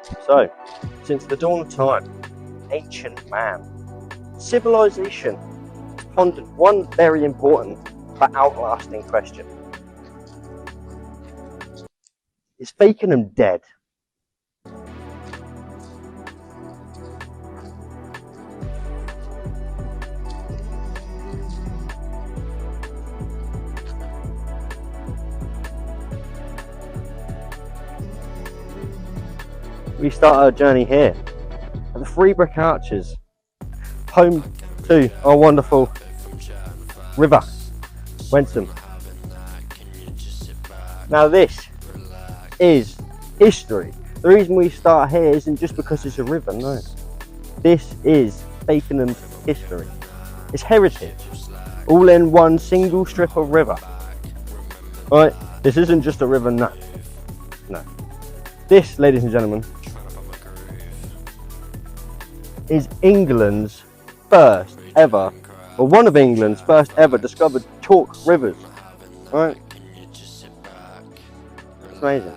So, since the dawn of time, ancient man, civilization has pondered one very important but outlasting question. Is Fakenham dead? We start our journey here at the Three Brick Arches, home to our wonderful river, Wensum. Now this is history. The reason we start here isn't just because it's a river, no. This is Fakenham's history. It's heritage, all in one single strip of river. Right, this isn't just a river, no. This, ladies and gentlemen, is England's first ever, or one of England's first ever discovered chalk rivers. Right? It's amazing.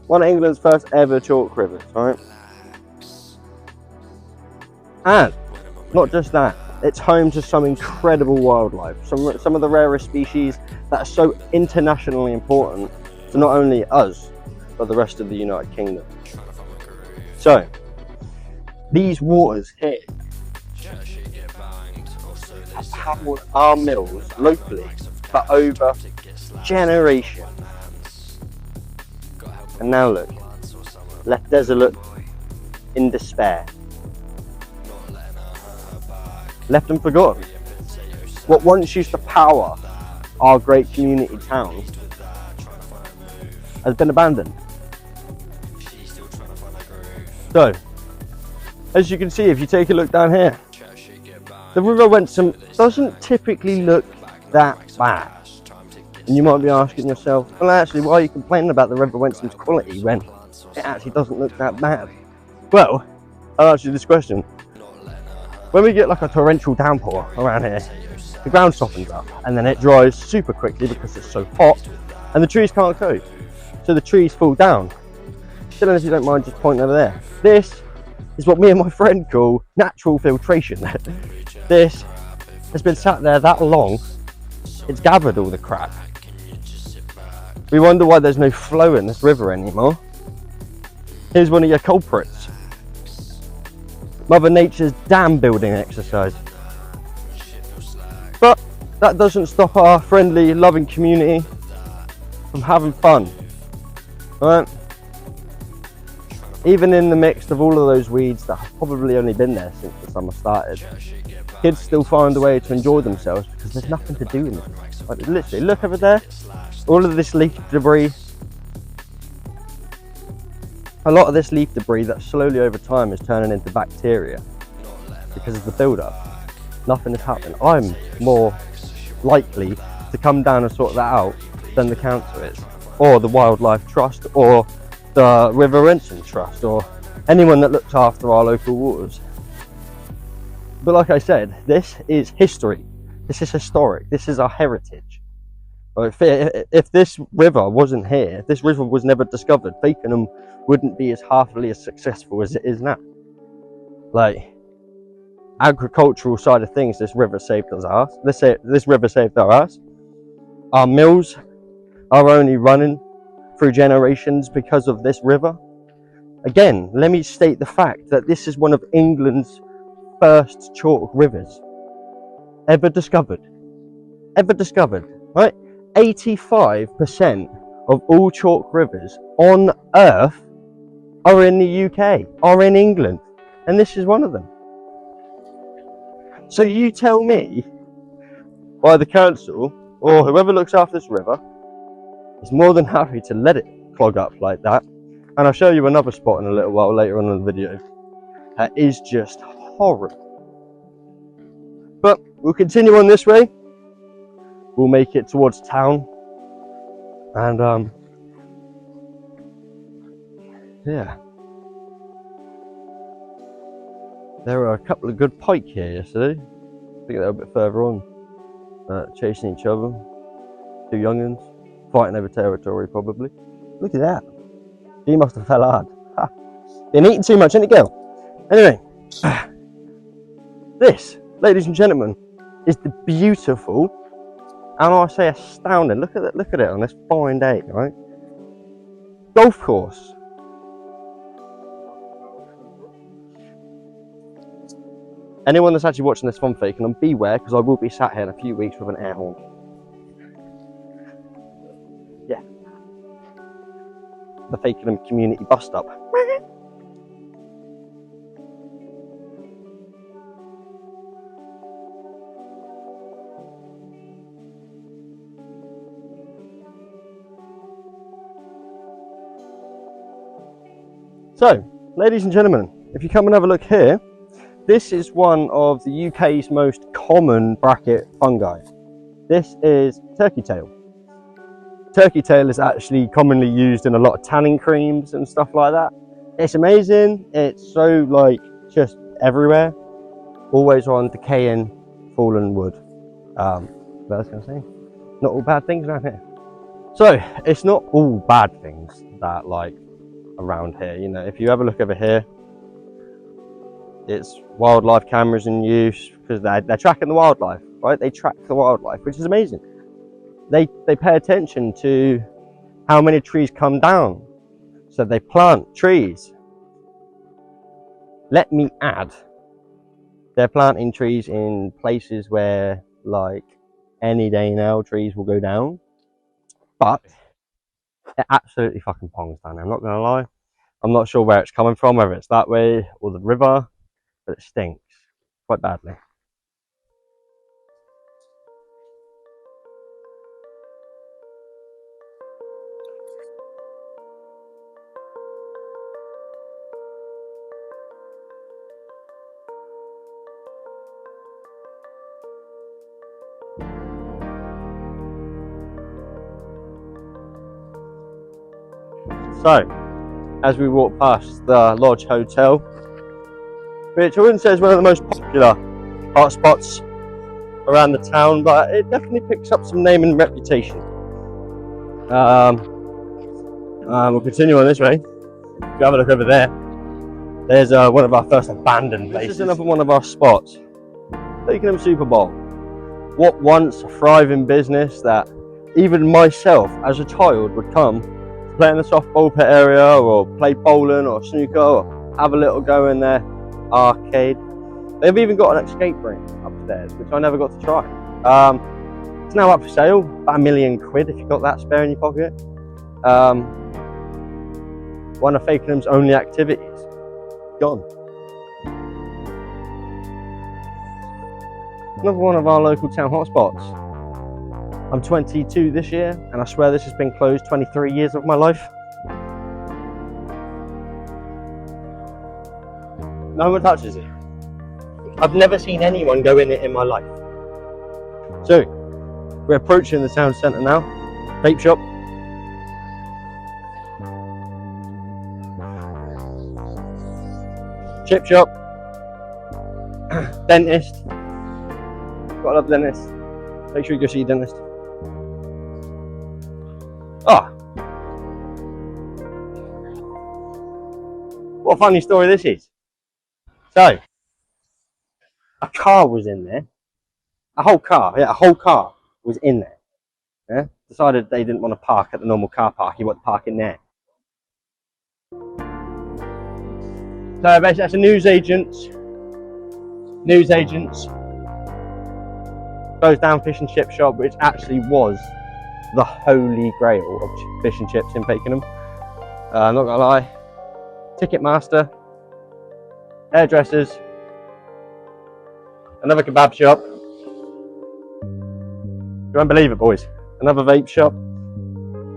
One of England's first ever chalk rivers, right? And not just that, it's home to some incredible wildlife, some of the rarest species that are so internationally important to not only us, but the rest of the United Kingdom. So, these waters here have powered our mills locally for over generations. And now look, left desolate in despair. Left and forgotten. What once used to power our great community town has been abandoned. So, as you can see, if you take a look down here, the River Wensum doesn't typically look that bad. And you might be asking yourself, well, actually, why are you complaining about the River Wensum's quality when it actually doesn't look that bad? Well, I'll answer this question. When we get like a torrential downpour around here, the ground softens up and then it dries super quickly because it's so hot and the trees can't cope. So the trees fall down. Still, if you don't mind just pointing over there. This is what me and my friend call natural filtration. This has been sat there that long, it's gathered all the crap. We wonder why there's no flow in this river anymore. Here's one of your culprits. Mother Nature's dam building exercise. But that doesn't stop our friendly, loving community from having fun. Right? Even in the midst of all of those weeds that have probably only been there since the summer started, kids still find a way to enjoy themselves because there's nothing to do in it. Like, literally, look over there, all of this leaf debris. A lot of this leaf debris that slowly over time is turning into bacteria because of the build-up. Nothing is happening. I'm more likely to come down and sort that out than the council is, or the Wildlife Trust, or the River Wensum Trust, or anyone that looks after our local waters. But like I said, this is history. This is historic. This is our heritage. If this river wasn't here, if this river was never discovered, Fakenham wouldn't be as halfly as successful as it is now. Like, agricultural side of things, this river saved us ass. This river saved our ass. Our mills are only running through generations because of this river. Again, let me state the fact that this is one of England's first chalk rivers ever discovered, right? 85% of all chalk rivers on earth are in the UK, are in England, and this is one of them. So you tell me why the council or whoever looks after this river is more than happy to let it clog up like that. And I'll show you another spot in a little while later on in the video that is just horrible. But we'll continue on this way. We'll make it towards town, and yeah, there were a couple of good pike here yesterday. I think they were a bit further on, chasing each other. Two young'uns fighting over territory, probably. Look at that. He must have fell hard. Ha. Been eating too much, ain't it, girl? Anyway, this, ladies and gentlemen, is the beautiful, and I say astounding. Look at it on this fine day, right? Golf course. Anyone that's actually watching this from Fakenham, beware, because I will be sat here in a few weeks with an air horn. Yeah. The Fakenham community bus stop. So, ladies and gentlemen, if you come and have a look here, this is one of the UK's most common bracket fungi. This is turkey tail. Turkey tail is actually commonly used in a lot of tanning creams and stuff like that. It's amazing. It's so like just everywhere. Always on decaying, fallen wood. What I was going to say, not all bad things around here. So it's not all bad things that like around here. You know, if you have a look over here, it's wildlife cameras in use because they're tracking the wildlife, right? They track the wildlife, which is amazing. They pay attention to how many trees come down, so they plant trees. Let me add, they're planting trees in places where, like, any day now trees will go down, but it absolutely fucking pongs down there. I'm not gonna lie. I'm not sure where it's coming from, whether it's that way or the river, but it stinks quite badly. So, as we walk past the Lodge Hotel, which I wouldn't say is one of the most popular hotspots around the town, but it definitely picks up some name and reputation. We'll continue on this way. If you have a look over there, there's one of our first abandoned places. This is another one of our spots. Fakenham Super Bowl. What once a thriving business that even myself as a child would come to play in the softball pit area or play bowling or snooker or have a little go in their arcade. They've even got an escape room upstairs, which I never got to try. It's now up for sale, about £1 million if you've got that spare in your pocket. One of Fakenham's only activities, gone. Another one of our local town hotspots. I'm 22 this year, and I swear this has been closed 23 years of my life. No one touches it. I've never seen anyone go in it in my life. So, we're approaching the town centre now. Vape shop. Chip shop. Dentist. Gotta love dentist. Make sure you go see your dentist. Ah. What a funny story this is. So, a car was in there. A whole car was in there. Yeah? Decided they didn't want to park at the normal car park, he wanted to park in there. So basically that's a newsagents closed down fish and chip shop, which actually was the holy grail of fish and chips in Fakenham. I'm not gonna lie. Ticketmaster, hairdressers, another kebab shop. You won't believe it, boys. Another vape shop.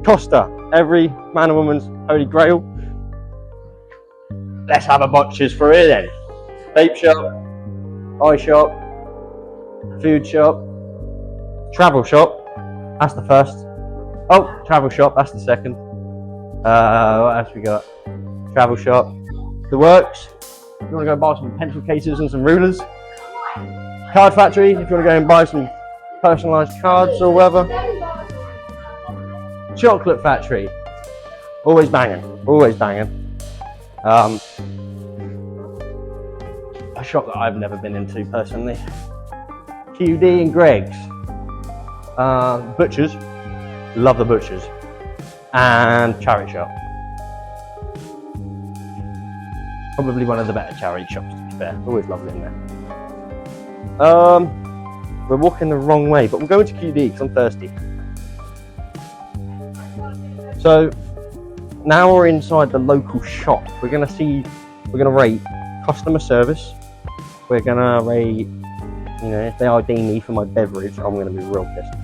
Costa, every man and woman's holy grail. Let's have a butcher's for here then. Vape shop, eye shop, food shop, travel shop. That's the first. Oh, travel shop. That's the second. What else we got? Travel shop. The works. If you want to go buy some pencil cases and some rulers. Card factory. If you want to go and buy some personalised cards or whatever. Chocolate factory. Always banging. Always banging. Um, a shop that I've never been into personally. QD and Greg's. Butchers. Love the butchers. And charity shop. Probably one of the better charity shops, to be fair. Always lovely in there. We're walking the wrong way, but we're going to QD because I'm thirsty. So now we're inside the local shop. We're gonna rate customer service. We're gonna rate, you know, if they ID me for my beverage, I'm gonna be real pissed.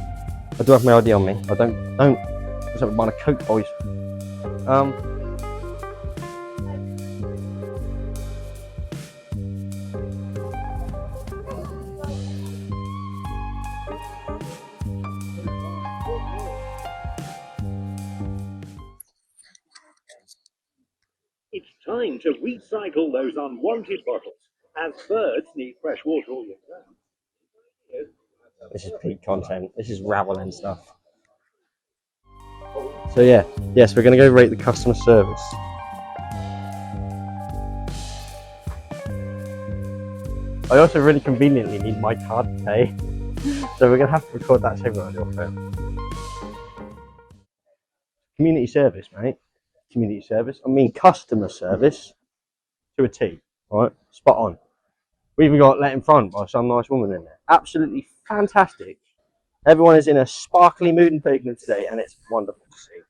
I do have my ID on me. I don't buy a Coke, boys. It's time to recycle those unwanted bottles, as birds need fresh water all year round. This is peak content. This is raveling stuff. So yeah, yes, we're gonna go rate the customer service. I also really conveniently need my card to pay, so we're gonna have to record that segment on your phone. Community service, mate. Community service. I mean customer service to a T. Right, spot on. We even got let in front by some nice woman in there. Absolutely fantastic. Everyone is in a sparkly mood in Fakenham today, and it's wonderful to see.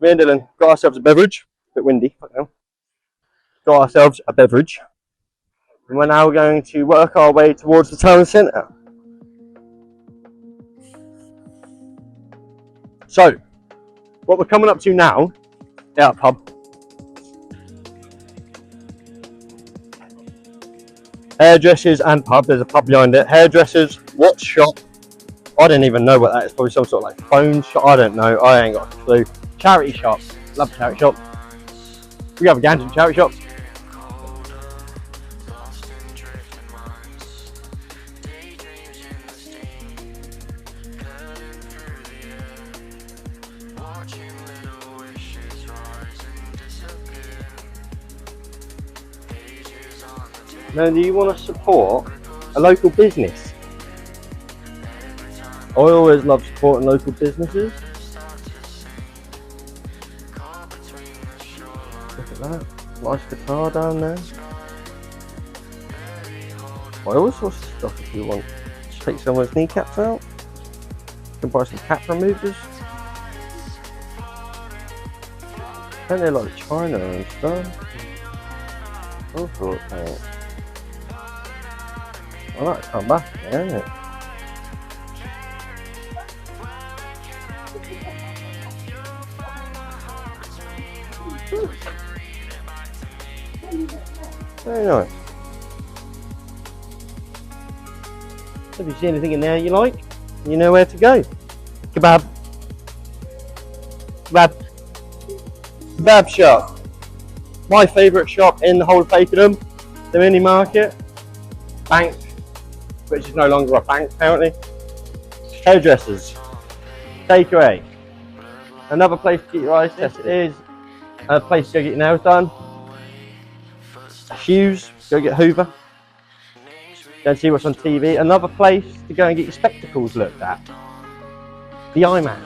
Me and Dylan got ourselves a beverage. A bit windy, fuck no. Got ourselves a beverage. And we're now going to work our way towards the town centre. So, what we're coming up to now, our pub. Hairdressers and pub, there's a pub behind it. Hairdressers, watch shop. I don't even know what that is, probably some sort of like phone shop, I don't know, I ain't got a clue. Charity shop, love charity shop. We have a Ganton charity shop. Now, do you want to support a local business? I always love supporting local businesses. Look at that, nice guitar down there. I always saw stuff if you want to take someone's kneecaps out. You can buy some cap removers. And they're like China and stuff. All sorts, mate. I like to come back there, isn't it? Very nice. If you see anything in there you like, you know where to go. Kebab. Kebab. Kebab shop. My favourite shop in the whole of Fakenham. The mini market. Bank, which is no longer a bank apparently. Hairdressers. Takeaway. Another place to get your eyes tested is a place to go get your nails done. Shoes, go get Hoover. Go and see what's on TV. Another place to go and get your spectacles looked at. The Eye Man.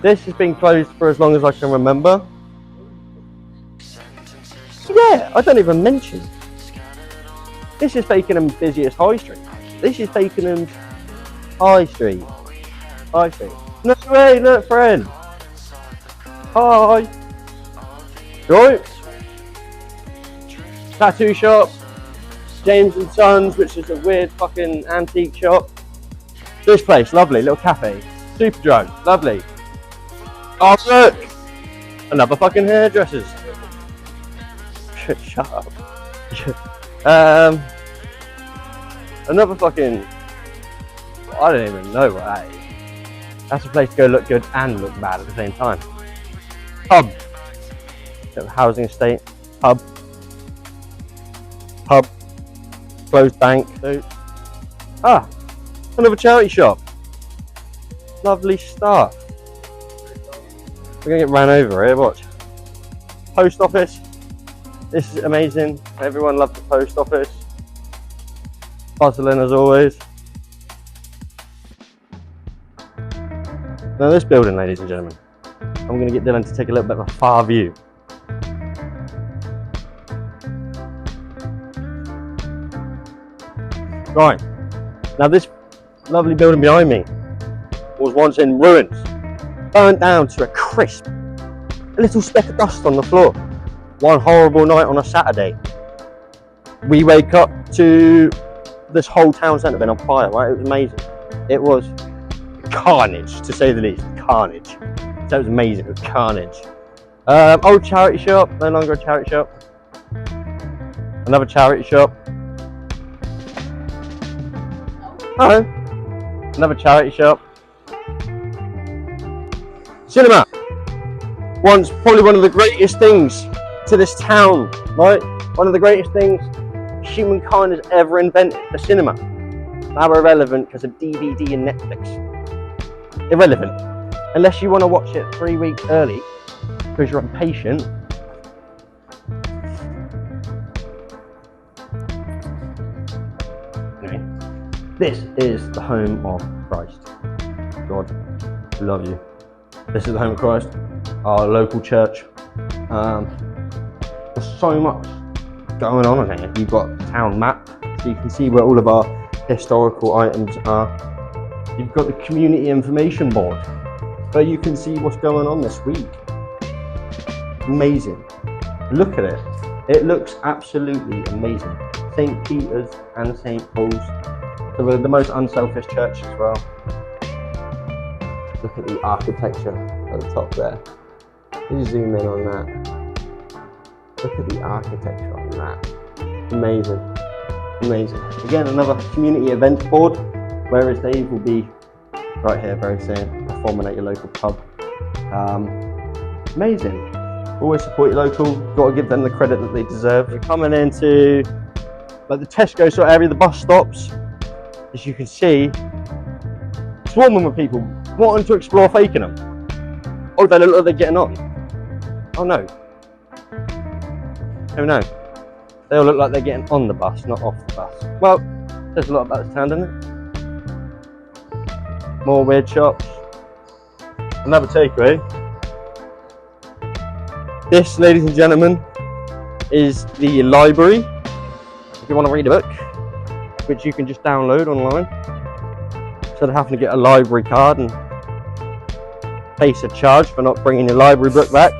This has been closed for as long as I can remember. Yeah, I don't even mention. This is Fakenham's busiest high street. This is Fakenham's high street. High street. No way, look, friend. Hi. Right. Tattoo shop. James and Sons, which is a weird fucking antique shop. This place, lovely, little cafe. Super drug, lovely. Oh look! Another fucking hairdressers. Shut up. Another fucking, I don't even know what that is. That's a place to go look good and look bad at the same time. Pub. Housing estate. Pub. Pub. Closed bank. Another charity shop. Lovely stuff. We're gonna get ran over here, watch. Post office. This is amazing. Everyone loved the post office. Bustling as always. Now this building, ladies and gentlemen, I'm going to get Dylan to take a little bit of a far view. Right, now this lovely building behind me was once in ruins, burnt down to a crisp, a little speck of dust on the floor. One horrible night on a Saturday, we wake up to this whole town centre being on fire, right? It was amazing. It was carnage, to say the least, carnage. So it was amazing, it was carnage. Old charity shop, no longer a charity shop. Another charity shop. Oh, another charity shop. Cinema. Once probably one of the greatest things to this town, right? One of the greatest things humankind has ever invented, the cinema. Now irrelevant because of DVD and Netflix. Irrelevant. Unless you want to watch it 3 weeks early because you're impatient. Anyway, this is the home of Christ. God, we love you. This is the home of Christ, our local church. There's so much going on in here. You've got the town map, so you can see where all of our historical items are. You've got the community information board, so you can see what's going on this week. Amazing. Look at it. It looks absolutely amazing. St. Peter's and St. Paul's. So we're the most unselfish church as well. Look at the architecture at the top there. You zoom in on that. Look at the architecture on that. Amazing. Amazing. Again, another community events board, whereas Dave will be right here very soon, performing at your local pub. Amazing. Always support your local. Got to give them the credit that they deserve. We're coming into like the Tesco sort of area, the bus stops. As you can see, swarming with people wanting to explore Fakenham. Oh, they look like they're getting on. Oh no. Oh no. They all look like they're getting on the bus, not off the bus. Well, there's a lot about this town, doesn't it? More weird shops. Another takeaway. This, ladies and gentlemen, is the library. If you want to read a book, which you can just download online, instead of having to get a library card and face a charge for not bringing your library book back.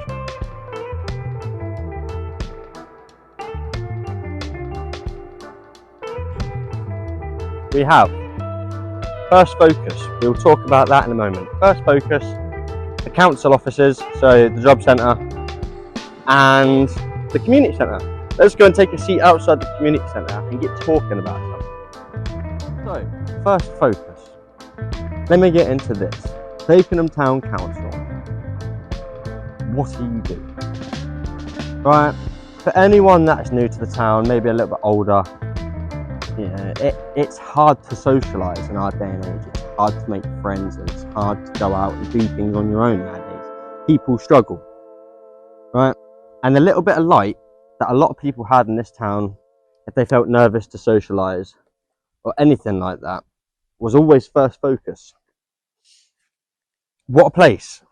We have First Focus. We'll talk about that in a moment. First Focus, the council offices, so the job centre and the community centre. Let's go and take a seat outside the community centre and get talking about something. So, First Focus. Let me get into this. Fakenham Town Council. What do you do? Right, for anyone that's new to the town, maybe a little bit older, you know, it's hard to socialise in our day and age. It's hard to make friends and it's hard to go out and do things on your own nowadays. People struggle, right? And the little bit of light that a lot of people had in this town, if they felt nervous to socialise or anything like that, was always First Focus. What a place.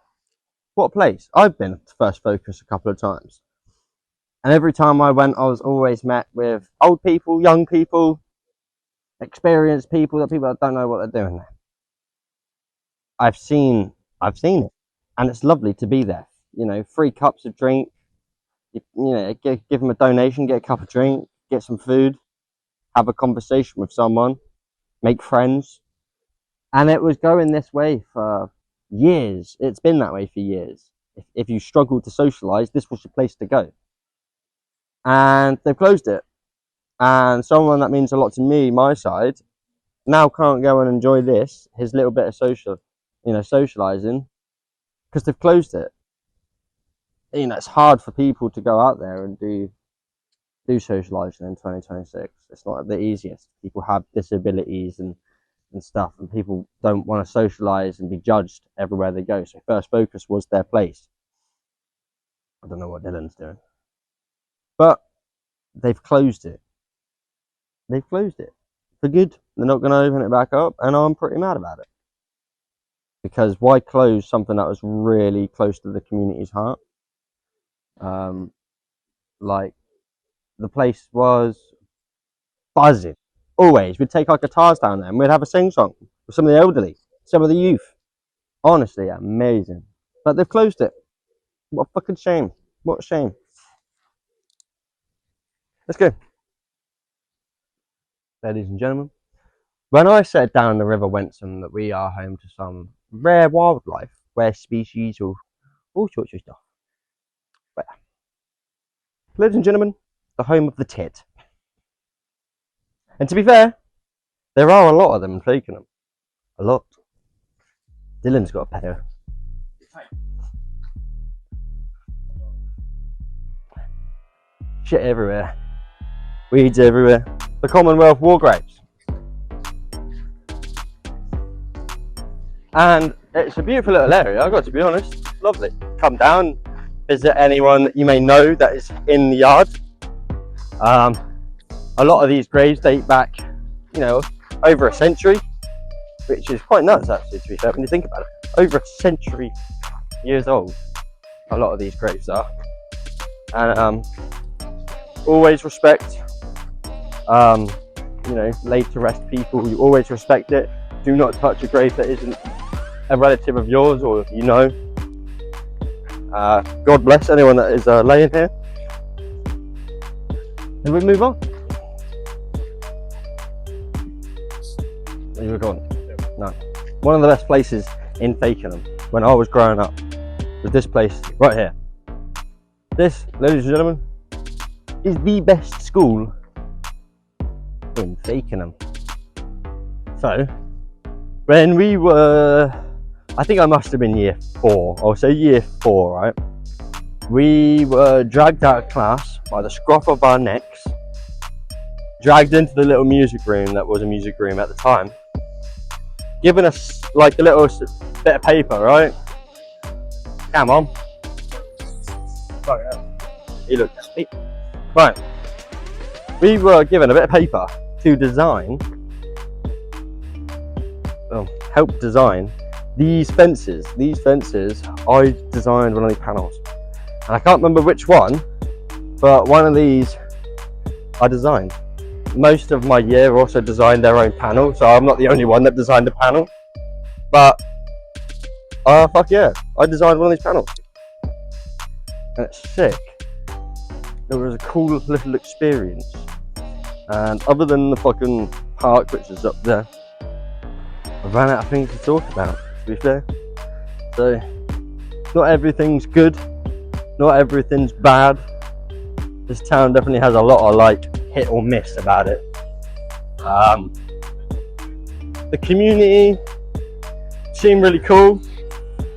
What a place. I've been to First Focus a couple of times. And every time I went, I was always met with old people, young people, experienced people, that people that don't know what they're doing there. I've seen it. And it's lovely to be there. You know, 3 cups of drink, you know, give them a donation, get a cup of drink, get some food, have a conversation with someone, make friends. And it was going this way for years. It's been that way for years. If you struggled to socialise, this was the place to go. And they've closed it. And someone that means a lot to me, my side, now can't go and enjoy this, his little bit of socialising, because they've closed it. You know, it's hard for people to go out there and do socialising in 2026. It's not the easiest. People have disabilities and stuff, and people don't want to socialise and be judged everywhere they go. So First Focus was their place. I don't know what Dylan's doing. But they've closed it. They've closed it for good. They're not going to open it back up, and I'm pretty mad about it. Because why close something that was really close to the community's heart? Like, the place was buzzing. Always. We'd take our guitars down there and we'd have a sing-song with some of the elderly, some of the youth. Honestly, amazing. But they've closed it. What a fucking shame. What a shame. Let's go. Ladies and gentlemen, when I said down the River Wensum that we are home to some rare wildlife, rare species, or all sorts of stuff. But, ladies and gentlemen, the home of the tit. And to be fair, there are a lot of them in Fakenham. A lot. Dylan's got a pair. Shit everywhere. Weeds everywhere. The Commonwealth war graves. And it's a beautiful little area, I've got to be honest. Lovely. Come down, visit anyone that you may know that is in the yard. A lot of these graves date back, you know, over a century, which is quite nuts actually, to be fair, when you think about it. Over a century years old, a lot of these graves are. And always respect, you know, laid to rest people. You always respect it. Do not touch a grave that isn't a relative of yours or you know. God bless anyone that is laying here. And we move on. Are you recording? No. One of the best places in Fakenham when I was growing up was this place right here. This, ladies and gentlemen, is the best school in Fakenham. So, when we were, I think I must have been year 4, I'll say year 4, right? We were dragged out of class by the scruff of our necks, dragged into the little music room that was a music room at the time, given us like a little bit of paper, right? Come on. Sorry, he looks. Right. We were given a bit of paper to design, help design these fences. These fences, I designed one of these panels. And I can't remember which one, but one of these I designed. Most of my year also designed their own panel, so I'm not the only one that designed a panel. But, fuck yeah, I designed one of these panels. And it's sick. It was a cool little experience. And other than the fucking park, which is up there, I ran out of things to talk about, to be fair. So, not everything's good, not everything's bad. This town definitely has a lot of like hit or miss about it. The community seemed really cool.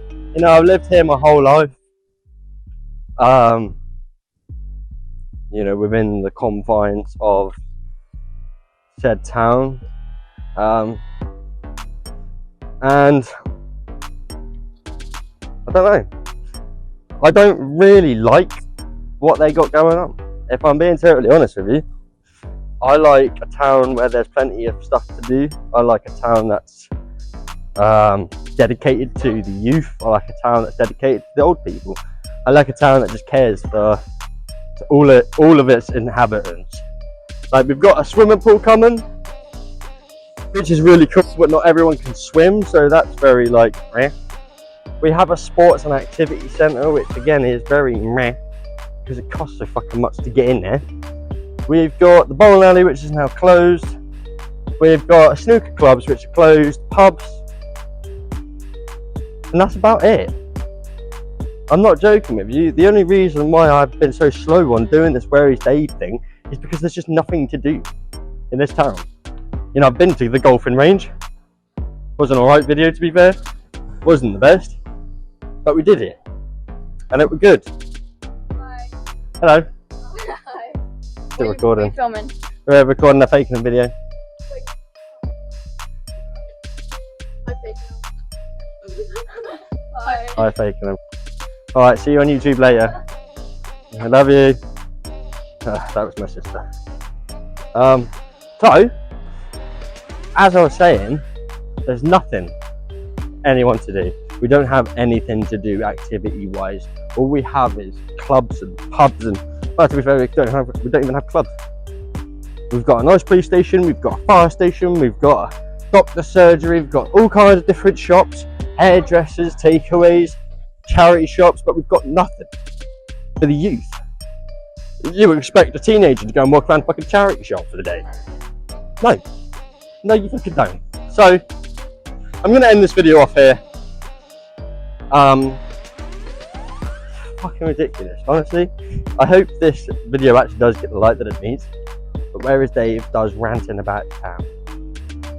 You know, I've lived here my whole life. You know, within the confines of said town. And I don't know. I don't really like what they got going on. If I'm being totally honest with you, I like a town where there's plenty of stuff to do. I like a town that's dedicated to the youth. I like a town that's dedicated to the old people. I like a town that just cares for all of its inhabitants. Like, we've got a swimming pool coming, which is really cool, but not everyone can swim, so that's very like meh. We have a sports and activity centre, which again is very meh, because it costs so fucking much to get in there. We've got the bowling alley, which is now closed. We've got snooker clubs, which are closed, pubs, and that's about it. I'm not joking with you. The only reason why I've been so slow on doing this Where Is Dave thing is because there's just nothing to do in this town. You know, I've been to the golfing range. Was an alright video, to be fair. Wasn't the best, but we did it, and it was good. Hi. Hello. Hi. Still recording. What are you filming? We're recording a Fakenham video. Hi, Fakenham. Hi. Hi, Fakenham. Alright, see you on YouTube later. I love you. That was my sister. So, as I was saying, there's nothing anyone to do. We don't have anything to do activity-wise. All we have is clubs and pubs, and well, to be fair, we don't even have clubs. We've got a nice police station, we've got a fire station, we've got a doctor's surgery, we've got all kinds of different shops, hairdressers, takeaways, charity shops, but we've got nothing for the youth. You would expect a teenager to go and walk around a fucking charity shop for the day. No, you fucking don't. So, I'm going to end this video off here. Fucking ridiculous, honestly. I hope this video actually does get the like that it needs. But where is Dave does ranting about town.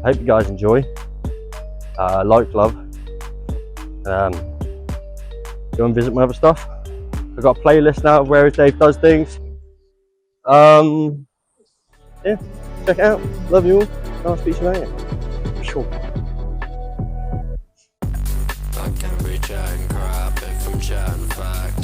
I hope you guys enjoy. Like, love. Go and visit my other stuff. I've got a playlist now of where is Dave does things. Yeah, check it out. Love you all. I'll speak to you later. Sure. I can't reach out and grab it from chatting facts.